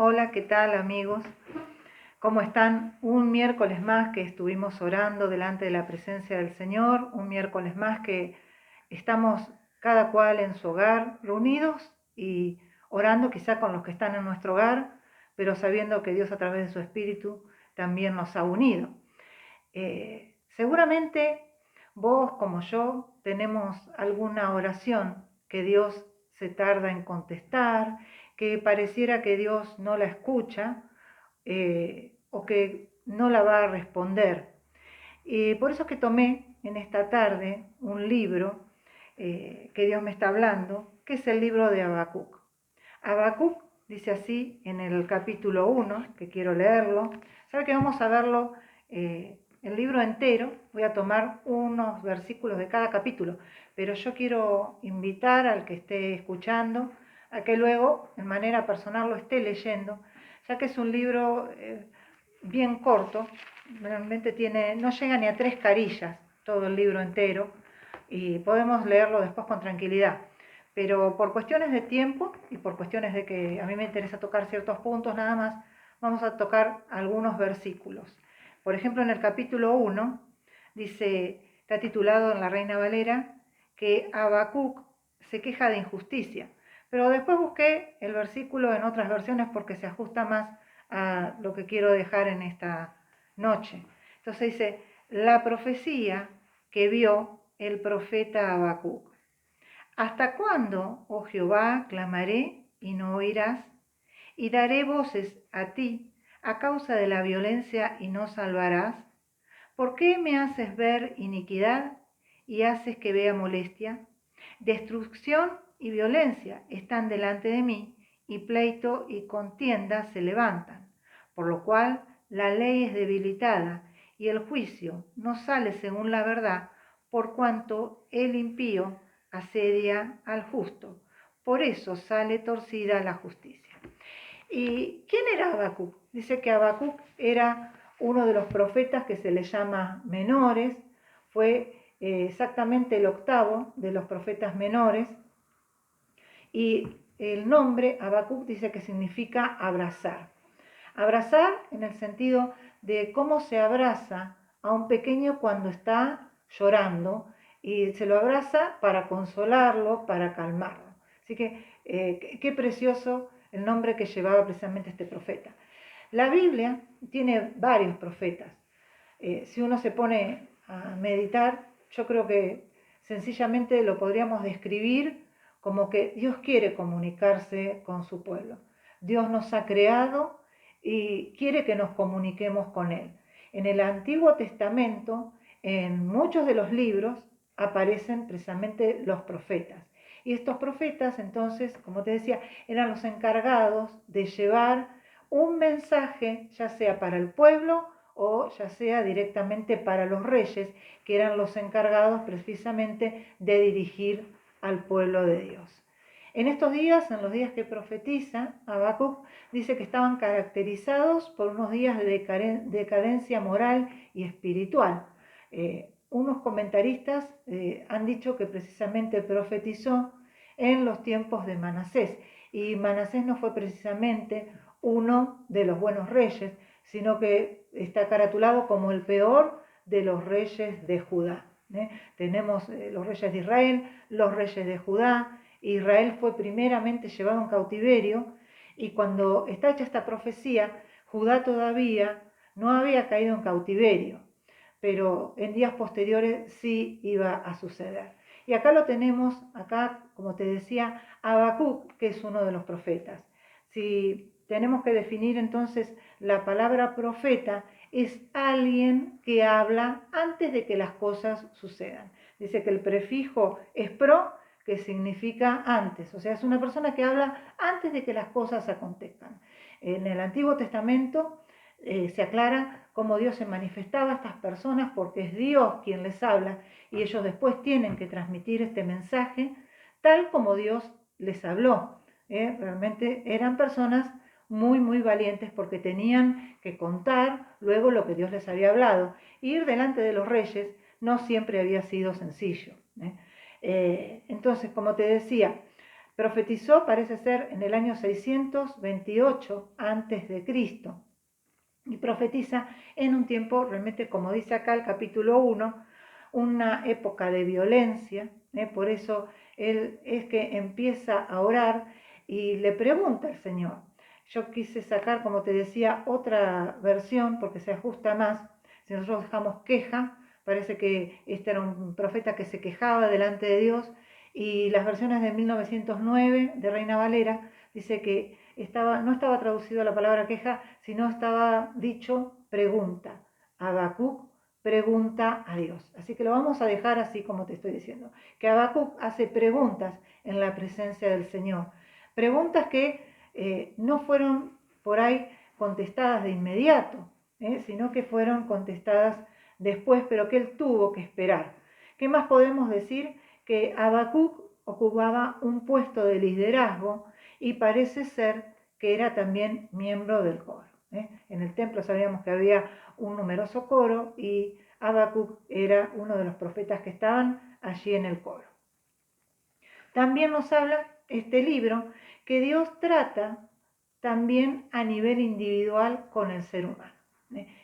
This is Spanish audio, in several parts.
Hola, ¿qué tal amigos? ¿Cómo están? Un miércoles más que estuvimos orando delante de la presencia del Señor, un miércoles más que estamos cada cual en su hogar, reunidos y orando quizá con los que están en nuestro hogar, pero sabiendo que Dios a través de su Espíritu también nos ha unido. Seguramente vos como yo tenemos alguna oración que Dios se tarda en contestar, que pareciera que Dios no la escucha o que no la va a responder. Por eso es que tomé en esta tarde un libro que Dios me está hablando, que es el libro de Habacuc. Habacuc dice así en el capítulo 1, que quiero leerlo. Sabe que vamos a verlo el libro entero. Voy a tomar unos versículos de cada capítulo, pero yo quiero invitar al que esté escuchando a que luego, en manera personal, lo esté leyendo, ya que es un libro bien corto. Realmente no llega ni a 3 carillas todo el libro entero, y podemos leerlo después con tranquilidad. Pero por cuestiones de tiempo y por cuestiones de que a mí me interesa tocar ciertos puntos nada más, vamos a tocar algunos versículos. Por ejemplo, en el capítulo 1 dice, está titulado en la Reina Valera, que Habacuc se queja de injusticia. Pero después busqué el versículo en otras versiones porque se ajusta más a lo que quiero dejar en esta noche. Entonces dice, la profecía que vio el profeta Habacuc. ¿Hasta cuándo, oh Jehová, clamaré y no oirás? Y daré voces a ti a causa de la violencia y no salvarás. ¿Por qué me haces ver iniquidad y haces que vea molestia? Destrucción y violencia están delante de mí, y pleito y contienda se levantan, por lo cual la ley es debilitada y el juicio no sale según la verdad, por cuanto el impío asedia al justo. Por eso sale torcida la justicia. ¿Y quién era Habacuc? Dice que Habacuc era uno de los profetas que se le llama menores, fue exactamente el octavo de los profetas menores, y el nombre Habacuc dice que significa abrazar. Abrazar en el sentido de cómo se abraza a un pequeño cuando está llorando, y se lo abraza para consolarlo, para calmarlo. Así que qué precioso el nombre que llevaba precisamente este profeta. La Biblia tiene varios profetas. Si uno se pone a meditar, yo creo que sencillamente lo podríamos describir como que Dios quiere comunicarse con su pueblo. Dios nos ha creado y quiere que nos comuniquemos con Él. En el Antiguo Testamento, en muchos de los libros, aparecen precisamente los profetas. Y estos profetas, entonces, como te decía, eran los encargados de llevar un mensaje, ya sea para el pueblo o ya sea directamente para los reyes, que eran los encargados precisamente de dirigir al pueblo de Dios. En estos días, en los días que profetiza Habacuc, dice que estaban caracterizados por unos días de decadencia moral y espiritual. Unos comentaristas han dicho que precisamente profetizó en los tiempos de Manasés, y Manasés no fue precisamente uno de los buenos reyes, sino que está caratulado como el peor de los reyes de Judá. Tenemos los reyes de Israel, los reyes de Judá. Israel fue primeramente llevado en cautiverio, y cuando está hecha esta profecía, Judá todavía no había caído en cautiverio, pero en días posteriores sí iba a suceder. Y acá lo tenemos, acá, como te decía, Habacuc, que es uno de los profetas. Si tenemos que definir entonces la palabra profeta, es alguien que habla antes de que las cosas sucedan. Dice que el prefijo es pro, que significa antes, o sea, es una persona que habla antes de que las cosas acontezcan. En el Antiguo Testamento se aclara cómo Dios se manifestaba a estas personas, porque es Dios quien les habla, y ellos después tienen que transmitir este mensaje tal como Dios les habló. Realmente eran personas muy valientes, porque tenían que contar luego lo que Dios les había hablado. Ir delante de los reyes no siempre había sido sencillo. Entonces, como te decía, Profetizó, parece ser, en el año 628 a.C. y profetiza en un tiempo, realmente, como dice acá el capítulo 1, una época de violencia. Por eso él es que empieza a orar y le pregunta al Señor. Yo quise sacar, como te decía, otra versión porque se ajusta más. Si nosotros dejamos queja, parece que este era un profeta que se quejaba delante de Dios, y las versiones de 1909 de Reina Valera dice que no estaba traducido la palabra queja, sino estaba dicho pregunta. Habacuc pregunta a Dios. Así que lo vamos a dejar así como te estoy diciendo, que Habacuc hace preguntas en la presencia del Señor. Preguntas que no fueron por ahí contestadas de inmediato, sino que fueron contestadas después, pero que él tuvo que esperar. ¿Qué más podemos decir? Que Habacuc ocupaba un puesto de liderazgo y parece ser que era también miembro del coro. En el templo sabíamos que había un numeroso coro y Habacuc era uno de los profetas que estaban allí en el coro. También nos habla este libro que Dios trata también a nivel individual con el ser humano.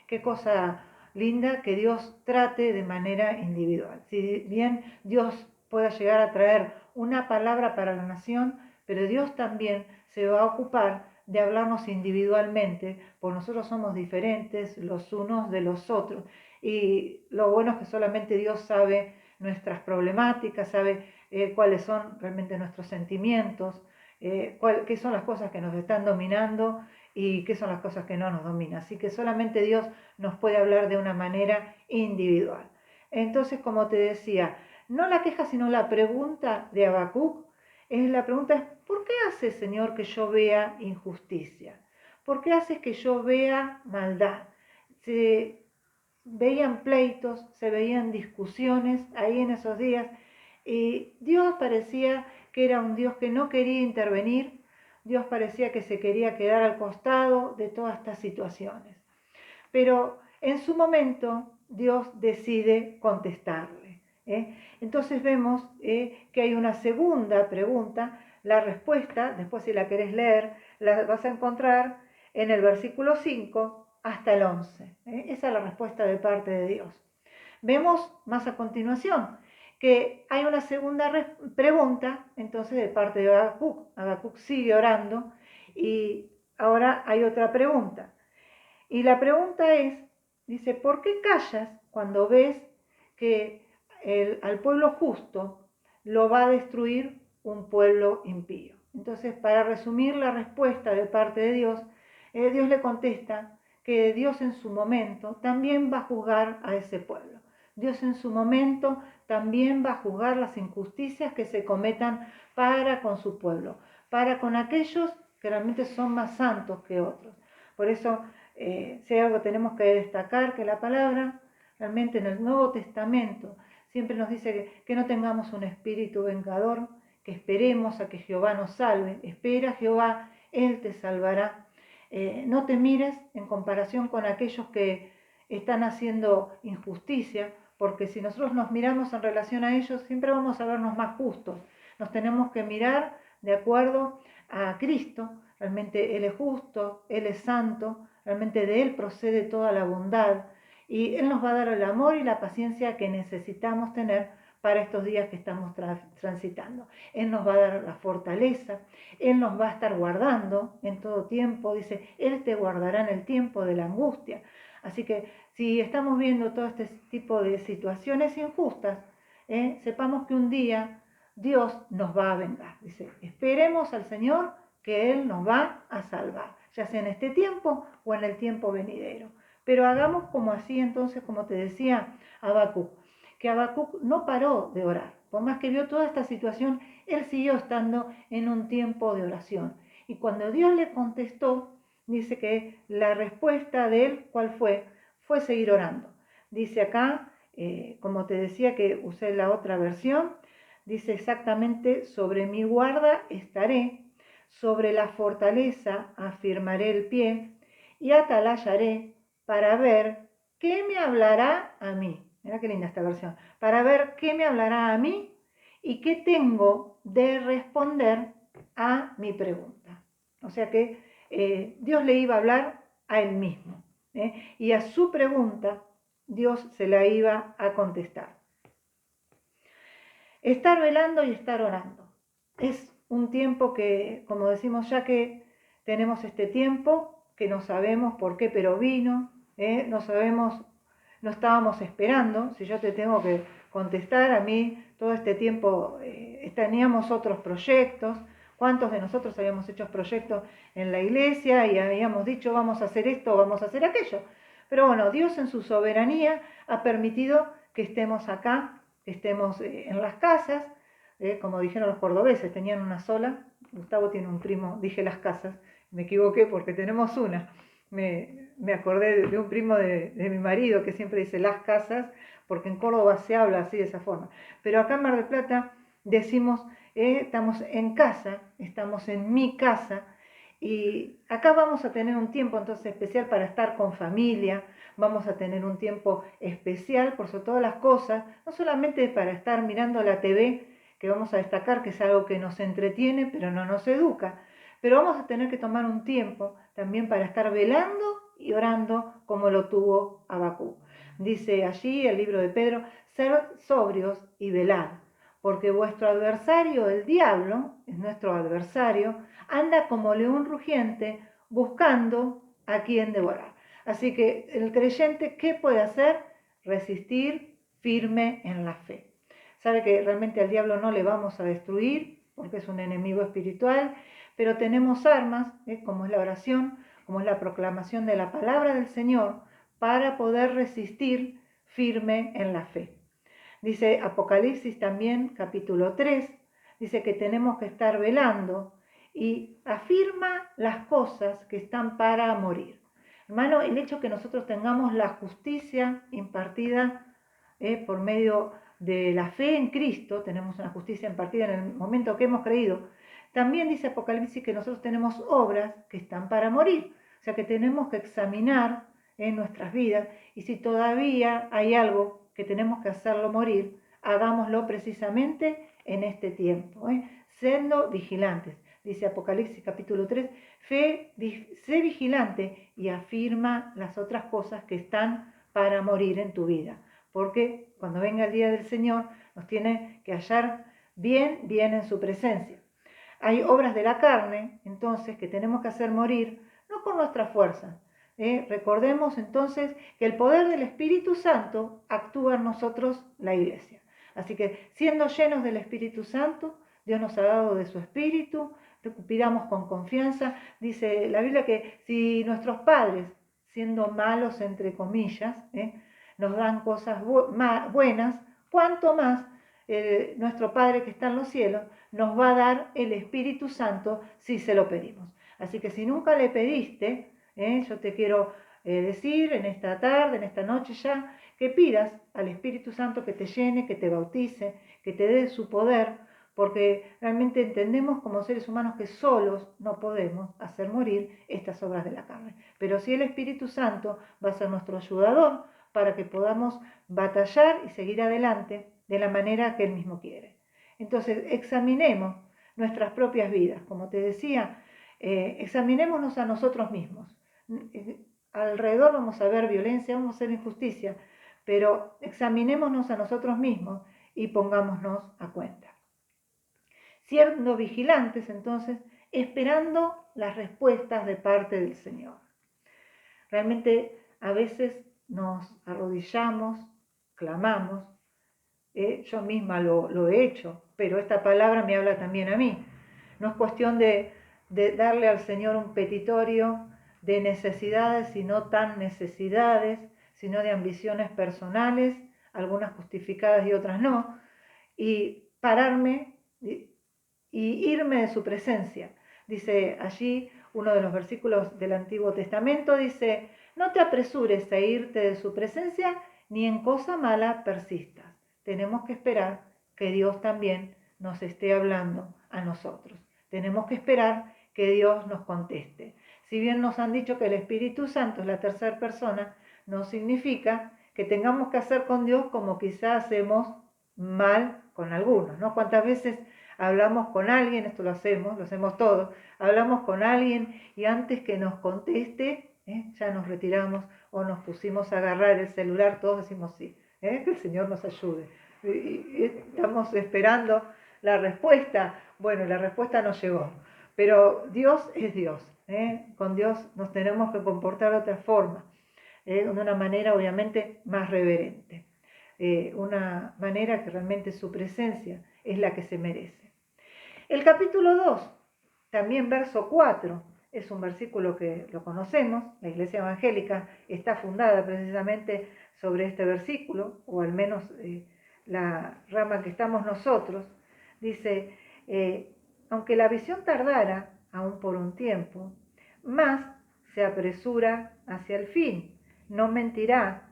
Qué cosa linda que Dios trate de manera individual. Si bien Dios pueda llegar a traer una palabra para la nación, pero Dios también se va a ocupar de hablarnos individualmente, porque nosotros somos diferentes los unos de los otros. Y lo bueno es que solamente Dios sabe nuestras problemáticas, sabe cuáles son realmente nuestros sentimientos, qué son las cosas que nos están dominando y qué son las cosas que no nos dominan. Así que solamente Dios nos puede hablar de una manera individual. Entonces, como te decía, no la queja, sino la pregunta de Habacuc, la pregunta es, ¿por qué haces, Señor, que yo vea injusticia? ¿Por qué haces que yo vea maldad? Se veían pleitos, se veían discusiones ahí en esos días, y Dios parecía que era un Dios que no quería intervenir. Dios parecía que se quería quedar al costado de todas estas situaciones. Pero en su momento Dios decide contestarle. Entonces vemos que hay una segunda pregunta. La respuesta, después si la querés leer, la vas a encontrar en el versículo 5 hasta el 11. Esa es la respuesta de parte de Dios. Vemos más a continuación que hay una segunda pregunta, entonces, de parte de Habacuc. Habacuc sigue orando y ahora hay otra pregunta. Y la pregunta es, dice, ¿por qué callas cuando ves que al pueblo justo lo va a destruir un pueblo impío? Entonces, para resumir la respuesta de parte de Dios, Dios le contesta que Dios en su momento también va a juzgar a ese pueblo. Dios en su momento también va a juzgar las injusticias que se cometan para con su pueblo, para con aquellos que realmente son más santos que otros. Por eso, si hay algo que tenemos que destacar, que la palabra realmente en el Nuevo Testamento siempre nos dice que no tengamos un espíritu vengador, que esperemos a que Jehová nos salve. Espera Jehová, Él te salvará. No te mires en comparación con aquellos que están haciendo injusticia, porque si nosotros nos miramos en relación a ellos, siempre vamos a vernos más justos. Nos tenemos que mirar de acuerdo a Cristo. Realmente Él es justo, Él es santo, realmente de Él procede toda la bondad y Él nos va a dar el amor y la paciencia que necesitamos tener para estos días que estamos transitando. Él nos va a dar la fortaleza, Él nos va a estar guardando en todo tiempo, dice, Él te guardará en el tiempo de la angustia. Así que si estamos viendo todo este tipo de situaciones injustas, sepamos que un día Dios nos va a vengar. Dice, esperemos al Señor que Él nos va a salvar, ya sea en este tiempo o en el tiempo venidero. Pero hagamos como así entonces, como te decía Habacuc, que Habacuc no paró de orar. Por más que vio toda esta situación, él siguió estando en un tiempo de oración. Y cuando Dios le contestó, dice que la respuesta de él, ¿cuál fue? Fue seguir orando. Dice acá, como te decía que usé la otra versión, dice exactamente, sobre mi guarda estaré, sobre la fortaleza afirmaré el pie y atalayaré para ver qué me hablará a mí. Mira qué linda esta versión. Para ver qué me hablará a mí y qué tengo de responder a mi pregunta. O sea que Dios le iba a hablar a él mismo, y a su pregunta Dios se la iba a contestar. Estar velando y estar orando. Es un tiempo que, como decimos, ya que tenemos este tiempo, que no sabemos por qué, pero vino, no sabemos, no estábamos esperando. Si yo te tengo que contestar, a mí todo este tiempo teníamos otros proyectos. ¿Cuántos de nosotros habíamos hecho proyectos en la iglesia y habíamos dicho vamos a hacer esto, vamos a hacer aquello? Pero bueno, Dios en su soberanía ha permitido que estemos acá, que estemos en las casas, como dijeron los cordobeses, tenían una sola. Gustavo tiene un primo, dije las casas, me equivoqué porque tenemos una. Me acordé de un primo de mi marido que siempre dice las casas, porque en Córdoba se habla así de esa forma. Pero acá en Mar del Plata decimos, estamos en casa, estamos en mi casa, y acá vamos a tener un tiempo entonces especial para estar con familia, vamos a tener un tiempo especial por sobre todas las cosas, no solamente para estar mirando la TV, que vamos a destacar que es algo que nos entretiene, pero no nos educa, pero vamos a tener que tomar un tiempo también para estar velando y orando como lo tuvo Habacuc. Dice allí el libro de Pedro, ser sobrios y velad, porque vuestro adversario, el diablo, es nuestro adversario, anda como león rugiente buscando a quien devorar. Así que el creyente, ¿qué puede hacer? Resistir firme en la fe. Sabe que realmente al diablo no le vamos a destruir, porque es un enemigo espiritual, pero tenemos armas, como es la oración, como es la proclamación de la palabra del Señor, para poder resistir firme en la fe. Dice Apocalipsis también, capítulo 3, dice que tenemos que estar velando y afirma las cosas que están para morir. Hermano, el hecho que nosotros tengamos la justicia impartida por medio de la fe en Cristo, tenemos una justicia impartida en el momento que hemos creído. También dice Apocalipsis que nosotros tenemos obras que están para morir, o sea que tenemos que examinar en nuestras vidas, y si todavía hay algo que tenemos que hacerlo morir, hagámoslo precisamente en este tiempo, siendo vigilantes. Dice Apocalipsis capítulo 3, sé vigilante y afirma las otras cosas que están para morir en tu vida, porque cuando venga el día del Señor nos tiene que hallar bien en su presencia. Hay obras de la carne, entonces, que tenemos que hacer morir, no con nuestra fuerza. Recordemos entonces que el poder del Espíritu Santo actúa en nosotros, la iglesia. Así que siendo llenos del Espíritu Santo, Dios nos ha dado de su Espíritu, pidamos con confianza. Dice la Biblia que si nuestros padres, siendo malos entre comillas, nos dan cosas buenas, cuanto más nuestro Padre que está en los cielos nos va a dar el Espíritu Santo si se lo pedimos. Así que si nunca le pediste, yo te quiero decir en esta tarde, en esta noche ya, que pidas al Espíritu Santo que te llene, que te bautice, que te dé su poder, porque realmente entendemos como seres humanos que solos no podemos hacer morir estas obras de la carne. Pero sí el Espíritu Santo va a ser nuestro ayudador para que podamos batallar y seguir adelante de la manera que Él mismo quiere. Entonces, examinemos nuestras propias vidas. Como te decía, examinémonos a nosotros mismos. Alrededor vamos a ver violencia, vamos a ver injusticia, pero examinémonos a nosotros mismos y pongámonos a cuenta. Siendo vigilantes, entonces, esperando las respuestas de parte del Señor. Realmente a veces nos arrodillamos, clamamos, yo misma lo he hecho, pero esta palabra me habla también a mí. No es cuestión de darle al Señor un petitorio de necesidades y no tan necesidades, sino de ambiciones personales, algunas justificadas y otras no, y pararme y irme de su presencia. Dice allí uno de los versículos del Antiguo Testamento, dice, no te apresures a irte de su presencia, ni en cosa mala persistas. Tenemos que esperar que Dios también nos esté hablando a nosotros. Tenemos que esperar que Dios nos conteste. Si bien nos han dicho que el Espíritu Santo es la tercera persona, no significa que tengamos que hacer con Dios como quizás hacemos mal con algunos, ¿no? ¿Cuántas veces hablamos con alguien, esto lo hacemos todos, hablamos con alguien y antes que nos conteste, ya nos retiramos o nos pusimos a agarrar el celular, todos decimos sí, que el Señor nos ayude. Y estamos esperando la respuesta, bueno, la respuesta no llegó, pero Dios es Dios, con Dios nos tenemos que comportar de otra forma, de una manera obviamente más reverente, una manera que realmente su presencia es la que se merece. El capítulo 2, también verso 4, es un versículo que lo conocemos, la Iglesia Evangélica está fundada precisamente sobre este versículo, o al menos la rama que estamos nosotros, dice, aunque la visión tardara aún por un tiempo, más se apresura hacia el fin, no mentirá,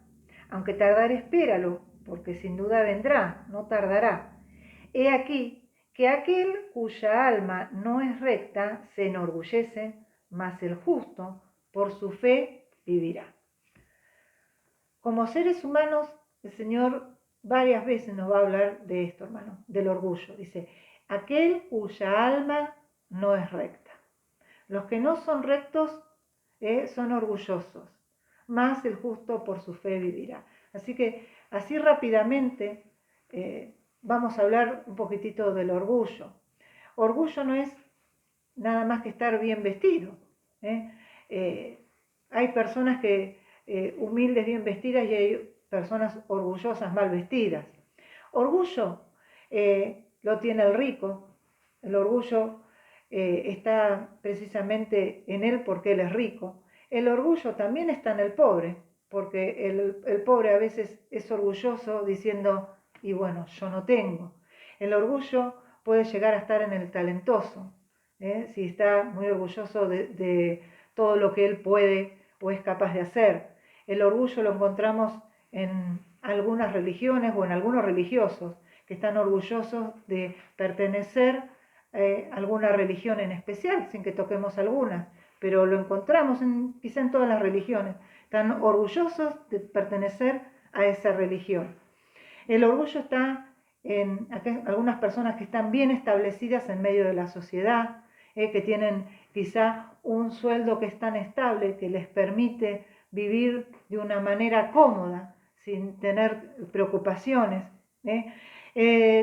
aunque tardare espéralo, porque sin duda vendrá, no tardará. He aquí que aquel cuya alma no es recta se enorgullece, mas el justo por su fe vivirá. Como seres humanos, el Señor varias veces nos va a hablar de esto, hermano, del orgullo. Dice, aquel cuya alma no es recta. Los que no son rectos son orgullosos, mas el justo por su fe vivirá. Así que, así rápidamente, vamos a hablar un poquitito del orgullo. Orgullo no es nada más que estar bien vestido. Hay personas que humildes bien vestidas y hay personas orgullosas mal vestidas. Orgullo lo tiene el rico, el orgullo está precisamente en él porque él es rico. El orgullo también está en el pobre, porque el pobre a veces es orgulloso diciendo, y bueno, yo no tengo. El orgullo puede llegar a estar en el talentoso, si está muy orgulloso de todo lo que él puede o es capaz de hacer. El orgullo lo encontramos en algunas religiones o en algunos religiosos que están orgullosos de pertenecer a alguna religión en especial, sin que toquemos alguna, pero lo encontramos quizá en todas las religiones. Están orgullosos de pertenecer a esa religión. El orgullo está en algunas personas que están bien establecidas en medio de la sociedad, que tienen quizá un sueldo que es tan estable que les permite vivir de una manera cómoda, sin tener preocupaciones.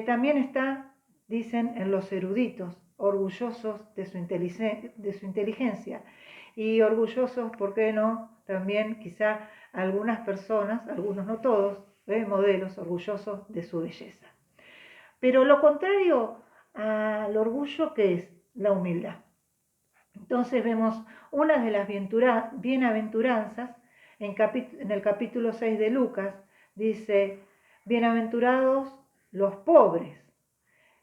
También está, dicen, en los eruditos, orgullosos de su inteligencia y orgullosos, ¿por qué no? También quizá algunas personas, algunos no todos, modelos orgullosos de su belleza. Pero lo contrario al orgullo, ¿qué es? La humildad. Entonces vemos una de las bienaventuranzas en el capítulo 6 de Lucas, dice, bienaventurados los pobres.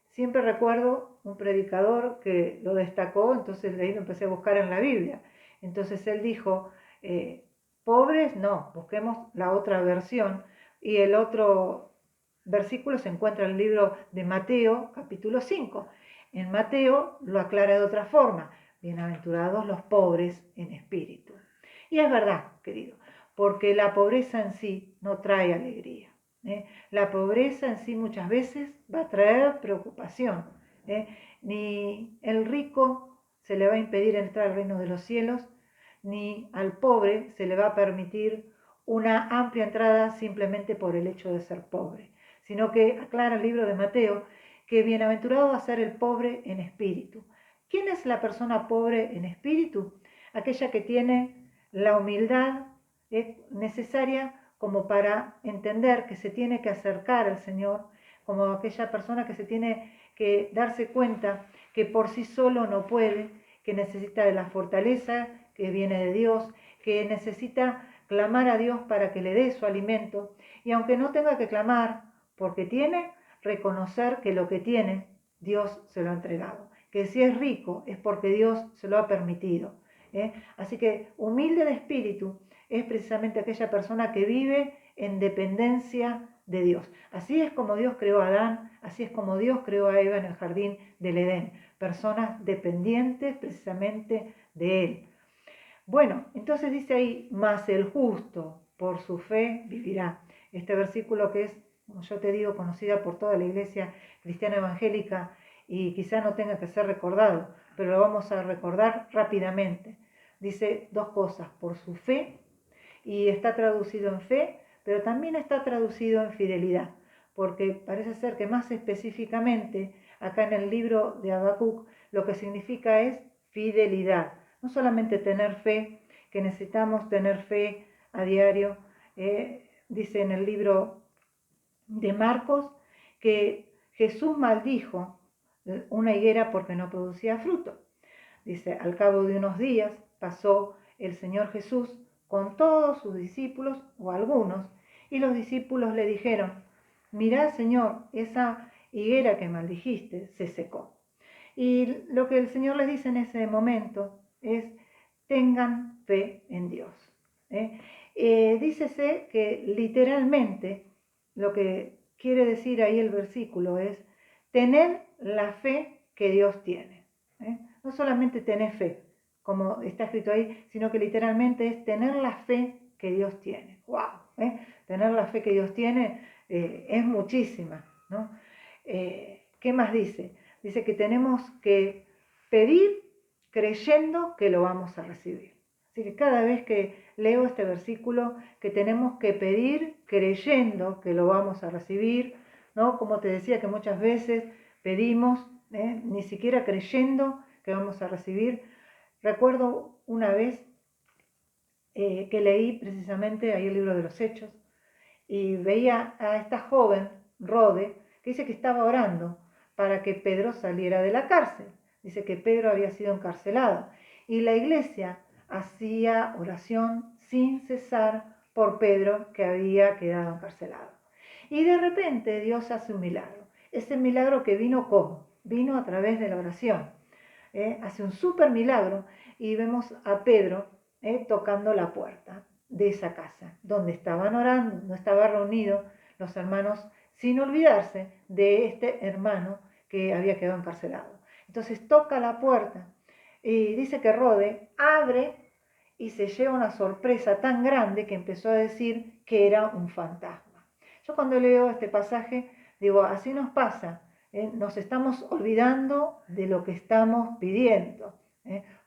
Siempre recuerdo un predicador que lo destacó, entonces de ahí lo empecé a buscar en la Biblia. Entonces él dijo, pobres no, busquemos la otra versión. Y el otro versículo se encuentra en el libro de Mateo, capítulo 5. En Mateo lo aclara de otra forma, bienaventurados los pobres en espíritu. Y es verdad, querido, porque la pobreza en sí no trae alegría. La pobreza en sí muchas veces va a traer preocupación. Ni el rico se le va a impedir entrar al reino de los cielos, ni al pobre se le va a permitir una amplia entrada simplemente por el hecho de ser pobre, sino que aclara el libro de Mateo que bienaventurado va a ser el pobre en espíritu. ¿Quién es la persona pobre en espíritu? Aquella que tiene la humildad necesaria como para entender que se tiene que acercar al Señor, como aquella persona que se tiene que darse cuenta que por sí solo no puede, que necesita de la fortaleza que viene de Dios, que necesita clamar a Dios para que le dé su alimento, y aunque no tenga que clamar porque tiene, reconocer que lo que tiene, Dios se lo ha entregado, que si es rico es porque Dios se lo ha permitido. Así que humilde de espíritu es precisamente aquella persona que vive en dependencia de Dios. Así es como Dios creó a Adán, así es como Dios creó a Eva en el jardín del Edén, personas dependientes precisamente de Él. Bueno, entonces dice ahí, mas el justo por su fe vivirá. Este versículo que es, como yo te digo, conocida por toda la iglesia cristiana evangélica y quizá no tenga que ser recordado, pero lo vamos a recordar rápidamente. Dice dos cosas: por su fe, y está traducido en fe, pero también está traducido en fidelidad, porque parece ser que más específicamente acá en el libro de Habacuc lo que significa es fidelidad. No solamente tener fe, que necesitamos tener fe a diario. Dice en el libro de Marcos que Jesús maldijo una higuera porque no producía fruto. Dice, al cabo de unos días pasó el Señor Jesús con todos sus discípulos, o algunos, y los discípulos le dijeron: mirá, Señor, esa higuera que maldijiste se secó. Y lo que el Señor les dice en ese momento es: tengan fe en Dios. Dícese que literalmente lo que quiere decir ahí el versículo es tener la fe que Dios tiene. No solamente tener fe, como está escrito ahí, sino que literalmente es tener la fe que Dios tiene. ¡Wow! Tener la fe que Dios tiene es muchísima, ¿no? ¿Qué más dice? Dice que tenemos que pedir creyendo que lo vamos a recibir. Así que cada vez que leo este versículo, que tenemos que pedir creyendo que lo vamos a recibir, ¿no? Como te decía, que muchas veces pedimos, ni siquiera creyendo que vamos a recibir. Recuerdo una vez que leí precisamente ahí el libro de los Hechos, y veía a esta joven, Rode, que dice que estaba orando para que Pedro saliera de la cárcel. Dice que Pedro había sido encarcelado y la iglesia hacía oración sin cesar por Pedro, que había quedado encarcelado. Y de repente Dios hace un milagro. Ese milagro que vino ¿cómo? Vino a través de la oración. Hace un súper milagro y vemos a Pedro tocando la puerta de esa casa, donde estaban orando, no estaban reunidos los hermanos, sin olvidarse de este hermano que había quedado encarcelado. Entonces toca la puerta y dice que Rode abre y se lleva una sorpresa tan grande que empezó a decir que era un fantasma. Yo cuando leo este pasaje digo, así nos pasa, nos estamos olvidando de lo que estamos pidiendo,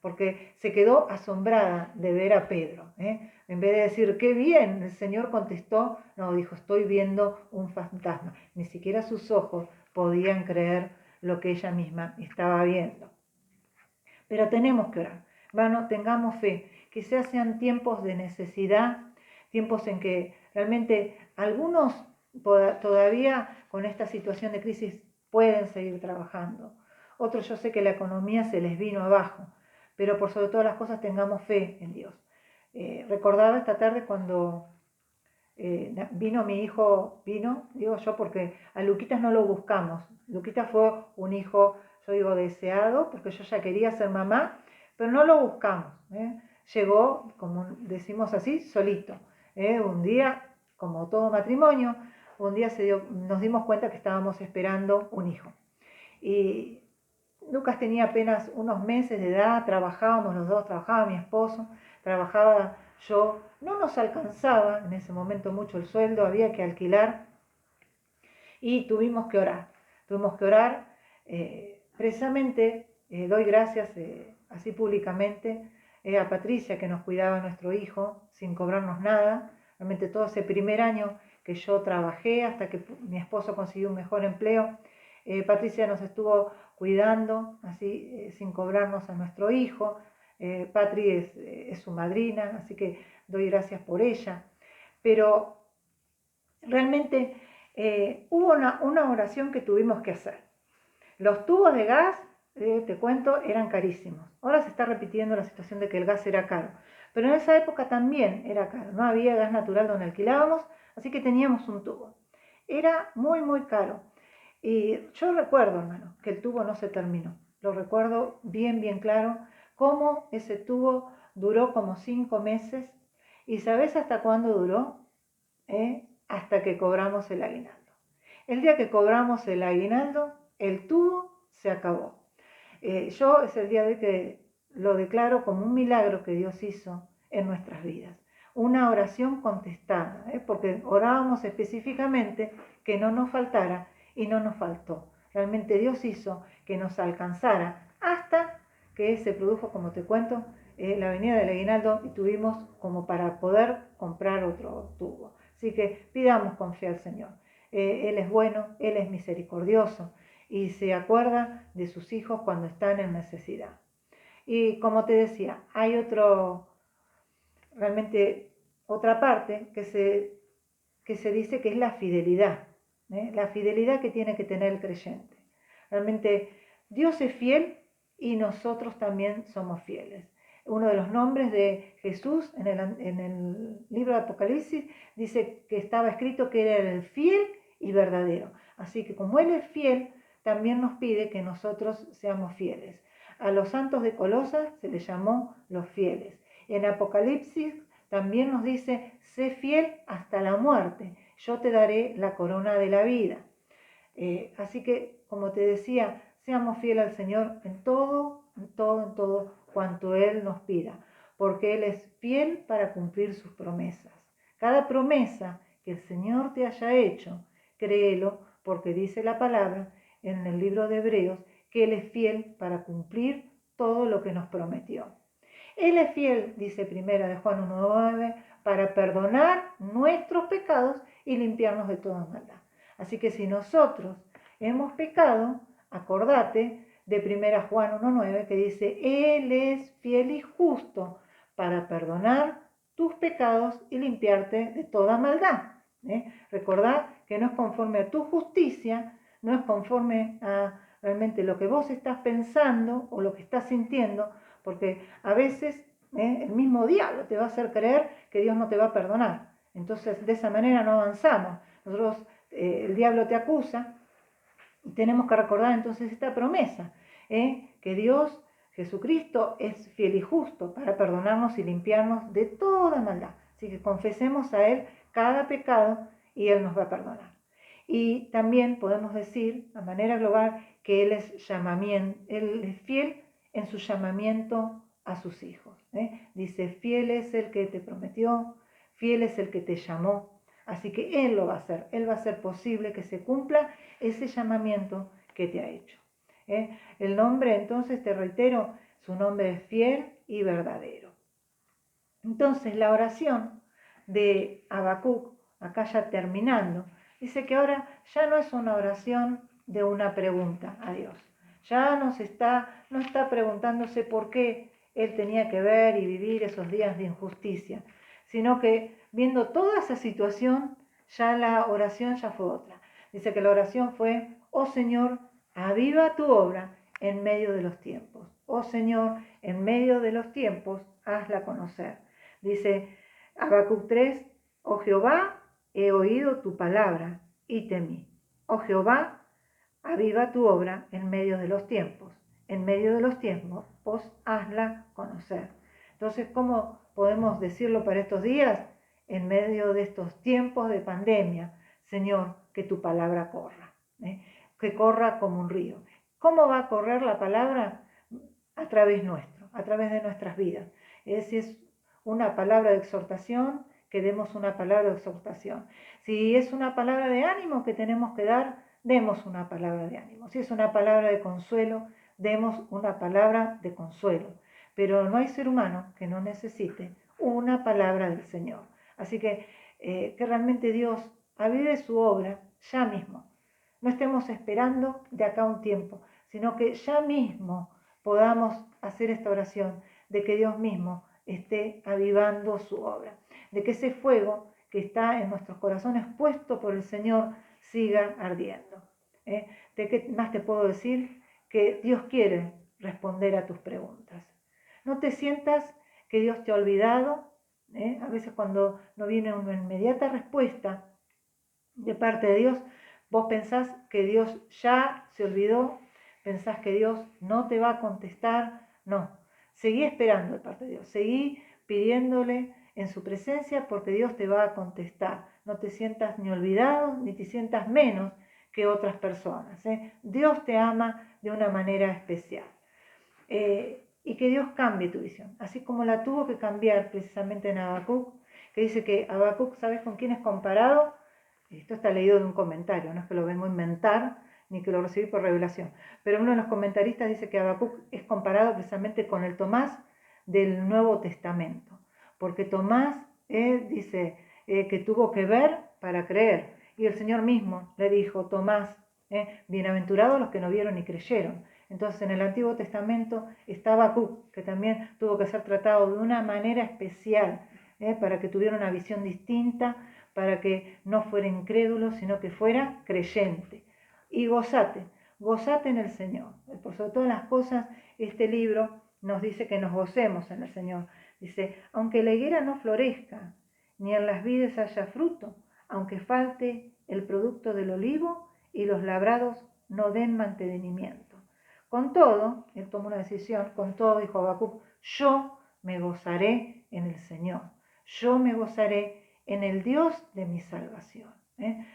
porque se quedó asombrada de ver a Pedro. En vez de decir, qué bien, el Señor contestó, no, dijo, estoy viendo un fantasma. Ni siquiera sus ojos podían creer lo que ella misma estaba viendo. Pero tenemos que orar, bueno, tengamos fe, quizás sean tiempos de necesidad, tiempos en que realmente algunos todavía con esta situación de crisis pueden seguir trabajando. Otros, yo sé que la economía se les vino abajo, pero por sobre todas las cosas tengamos fe en Dios. Recordaba esta tarde cuando vino mi hijo, digo yo porque a Luquitas no lo buscamos. Luquitas fue un hijo, yo digo, deseado, porque yo ya quería ser mamá, pero no lo buscamos. Llegó, como decimos así, solito. Un día, como todo matrimonio, un día nos dimos cuenta que estábamos esperando un hijo. Y Lucas tenía apenas unos meses de edad, trabajábamos los dos, trabajaba mi esposo, trabajaba yo, no nos alcanzaba en ese momento mucho el sueldo, había que alquilar y tuvimos que orar. Precisamente doy gracias así públicamente a Patricia, que nos cuidaba nuestro hijo sin cobrarnos nada. Realmente todo ese primer año que yo trabajé hasta que mi esposo consiguió un mejor empleo, Patricia nos estuvo cuidando así sin cobrarnos a nuestro hijo. Patri es su madrina, así que doy gracias por ella. Pero realmente hubo una oración que tuvimos que hacer. Los tubos de gas, te cuento, eran carísimos. Ahora se está repitiendo la situación de que el gas era caro, pero en esa época también era caro. No había gas natural donde alquilábamos, así que teníamos un tubo. Era muy, muy caro. Y yo recuerdo, hermano, que el tubo no se terminó. Lo recuerdo bien, bien claro, cómo ese tubo duró como 5 meses. ¿Y sabes hasta cuándo duró? Hasta que cobramos el aguinaldo. El día que cobramos el aguinaldo, el tubo se acabó. Yo es el día de que lo declaro como un milagro que Dios hizo en nuestras vidas. Una oración contestada, porque orábamos específicamente que no nos faltara y no nos faltó. Realmente Dios hizo que nos alcanzara, hasta que se produjo, como te cuento, la venida del aguinaldo y tuvimos como para poder comprar otro tubo. Así que pidamos con fe al Señor. Él es bueno, Él es misericordioso y se acuerda de sus hijos cuando están en necesidad. Y como te decía, hay realmente otra parte que se dice que es la fidelidad, la fidelidad que tiene que tener el creyente. Realmente Dios es fiel y nosotros también somos fieles. Uno de los nombres de Jesús en el libro de Apocalipsis dice que estaba escrito que era el fiel y verdadero. Así que como Él es fiel, también nos pide que nosotros seamos fieles. A los santos de Colosas se les llamó los fieles. En Apocalipsis también nos dice, sé fiel hasta la muerte, yo te daré la corona de la vida. Así que, como te decía, seamos fieles al Señor en todo cuanto Él nos pida, porque Él es fiel para cumplir sus promesas. Cada promesa que el Señor te haya hecho, créelo, porque dice la palabra en el libro de Hebreos que Él es fiel para cumplir todo lo que nos prometió. Él es fiel, dice primera de Juan 1:9, para perdonar nuestros pecados y limpiarnos de toda maldad. Así que si nosotros hemos pecado, acordate de primera Juan 1:9 que dice, Él es fiel y justo para perdonar tus pecados y limpiarte de toda maldad. Recordad que no es conforme a tu justicia, no es conforme a realmente lo que vos estás pensando o lo que estás sintiendo, porque a veces el mismo diablo te va a hacer creer que Dios no te va a perdonar. Entonces, de esa manera no avanzamos. Nosotros, el diablo te acusa y tenemos que recordar entonces esta promesa, que Dios, Jesucristo, es fiel y justo para perdonarnos y limpiarnos de toda maldad. Así que confesemos a Él cada pecado y Él nos va a perdonar. Y también podemos decir, a manera global, que Él es fiel en su llamamiento a sus hijos. Dice, fiel es el que te prometió, fiel es el que te llamó. Así que Él lo va a hacer. Él va a hacer posible que se cumpla ese llamamiento que te ha hecho. El nombre, entonces, te reitero, su nombre es fiel y verdadero. Entonces, la oración de Habacuc, acá ya terminando, dice que ahora ya no es una oración de una pregunta a Dios. Ya no está preguntándose por qué él tenía que ver y vivir esos días de injusticia, sino que viendo toda esa situación, ya la oración ya fue otra. Dice que la oración fue, oh Señor, aviva tu obra en medio de los tiempos. Oh Señor, en medio de los tiempos, hazla conocer. Dice Habacuc 3, oh Jehová, he oído tu palabra y temí. Oh Jehová, aviva tu obra en medio de los tiempos. En medio de los tiempos, hazla conocer. Entonces, ¿cómo podemos decirlo para estos días? En medio de estos tiempos de pandemia, Señor, que tu palabra corra, que corra como un río. ¿Cómo va a correr la palabra? A través nuestro, a través de nuestras vidas. Si es una palabra de exhortación, que demos una palabra de exhortación. Si es una palabra de ánimo que tenemos que dar, demos una palabra de ánimo. Si es una palabra de consuelo, demos una palabra de consuelo. Pero no hay ser humano que no necesite una palabra del Señor. Así que realmente Dios avive su obra ya mismo. No estemos esperando de acá un tiempo, sino que ya mismo podamos hacer esta oración de que Dios mismo esté avivando su obra, de que ese fuego que está en nuestros corazones puesto por el Señor siga ardiendo. ¿De qué más te puedo decir? Que Dios quiere responder a tus preguntas. No te sientas que Dios te ha olvidado. A veces cuando no viene una inmediata respuesta de parte de Dios, vos pensás que Dios ya se olvidó, pensás que Dios no te va a contestar. No, seguí esperando de parte de Dios, seguí pidiéndole en su presencia porque Dios te va a contestar. No te sientas ni olvidado, ni te sientas menos que otras personas. Dios te ama de una manera especial. Y que Dios cambie tu visión, así como la tuvo que cambiar precisamente en Habacuc, que dice que Habacuc, ¿sabes con quién es comparado? Esto está leído de un comentario, no es que lo vengo a inventar, ni que lo recibí por revelación. Pero uno de los comentaristas dice que Habacuc es comparado precisamente con el Tomás del Nuevo Testamento, porque Tomás dice que tuvo que ver para creer, y el Señor mismo le dijo, Tomás, bienaventurados los que no vieron ni creyeron. Entonces en el Antiguo Testamento está Habacuc, que también tuvo que ser tratado de una manera especial, para que tuviera una visión distinta, para que no fuera incrédulo, sino que fuera creyente. Y gozate en el Señor. Por sobre todas las cosas, este libro nos dice que nos gocemos en el Señor. Dice, aunque la higuera no florezca, ni en las vides haya fruto, aunque falte el producto del olivo y los labrados no den mantenimiento. Con todo, él tomó una decisión, con todo, dijo Habacuc, yo me gozaré en el Señor, yo me gozaré en el Dios de mi salvación.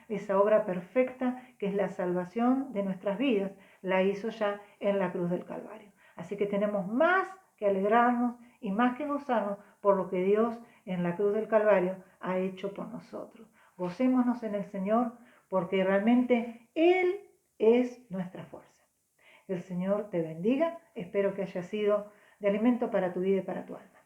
Esa obra perfecta que es la salvación de nuestras vidas, la hizo ya en la cruz del Calvario. Así que tenemos más que alegrarnos y más que gozarnos por lo que Dios en la cruz del Calvario ha hecho por nosotros. Gocémonos en el Señor porque realmente Él es nuestra fuerza. El Señor te bendiga. Espero que haya sido de alimento para tu vida y para tu alma.